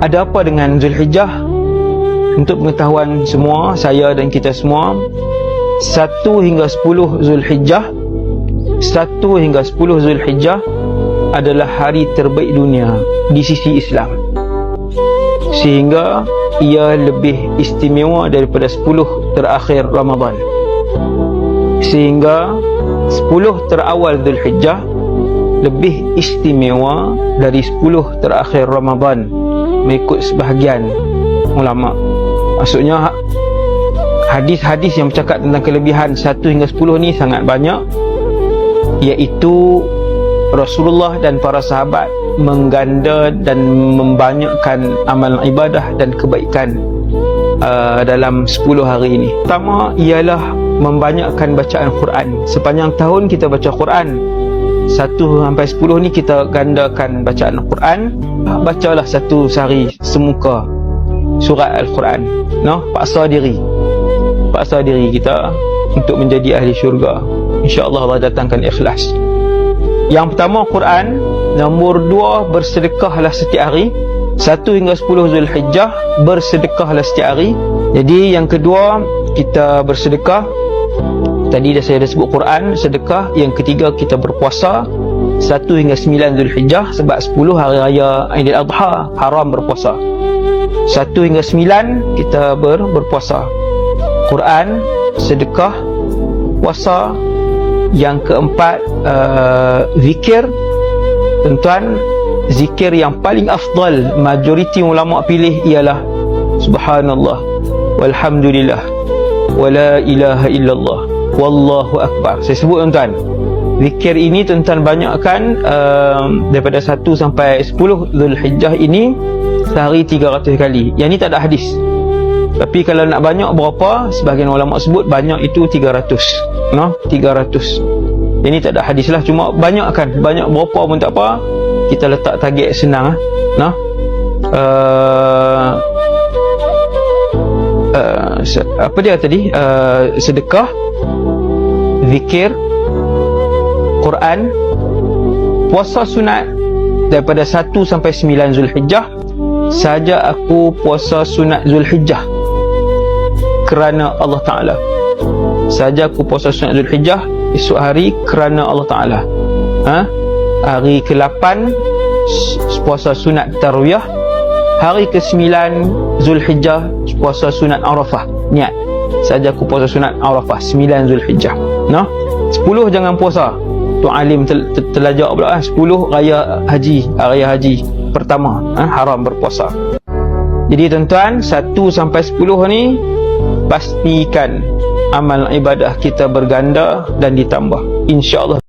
Ada apa dengan Zulhijjah? Untuk pengetahuan semua, saya dan kita semua, 1 hingga 10 Zulhijjah, 1 hingga 10 Zulhijjah adalah hari terbaik dunia di sisi Islam, sehingga ia lebih istimewa daripada 10 terakhir Ramadan. Sehingga 10 terawal Zulhijjah lebih istimewa dari 10 terakhir Ramadan, mengikut sebahagian ulama. Maksudnya hadis-hadis yang bercakap tentang kelebihan 1 hingga 10 ni sangat banyak, iaitu Rasulullah dan para sahabat mengganda dan membanyakkan amalan ibadah dan kebaikan dalam 10 hari ini. Pertama ialah membanyakkan bacaan Quran. Sepanjang tahun kita baca Quran, 1 sampai 10 ni kita gandakan bacaan Quran. Bacalah satu sehari semuka surat Al-Quran, paksa diri kita untuk menjadi ahli syurga. InsyaAllah Allah datangkan ikhlas. Yang pertama Quran. Nombor 2, bersedekahlah setiap hari. 1 hingga 10 Zulhijjah, bersedekahlah setiap hari. Jadi yang kedua, kita bersedekah. Tadi saya dah sebut Quran, sedekah. Yang ketiga, kita berpuasa 1 hingga 9 Zulhijjah, sebab 10 hari raya Aidil Adha haram berpuasa. 1 hingga 9 kita berpuasa. Quran, sedekah, puasa. Yang keempat, zikir. Tuan-tuan, zikir yang paling afdal majoriti ulama pilih ialah subhanallah, walhamdulillah, wala ilaha illallah, wallahu akbar. Saya sebut tuan-tuan, zikir ini tuan-tuan banyakkan daripada 1 sampai 10 Zulhijjah ini sehari 300 kali. Yang ni tak ada hadis, tapi kalau nak banyak berapa, sebahagian ulama sebut banyak itu 300. 300. Ini tak ada hadis lah, cuma banyakkan. Banyak berapa pun tak apa, kita letak target senang. Apa dia tadi? Sedekah, zikir, Quran, puasa sunat daripada 1 sampai 9 Zulhijjah. Saja aku puasa sunat Zulhijjah kerana Allah Ta'ala. Saja aku puasa sunat Zulhijjah esok hari kerana Allah Ta'ala. Hari ke-8 puasa sunat Tarwiyah. Hari ke-9 Zulhijjah puasa sunat Arafah. Niat, saja aku puasa sunat Arafah 9 Zulhijjah. 10 jangan puasa. Tu alim terlajak pula. 10 raya haji pertama, haram berpuasa. Jadi tuan-tuan, 1 sampai 10 ni pastikan amal ibadah kita berganda dan ditambah, insya-Allah.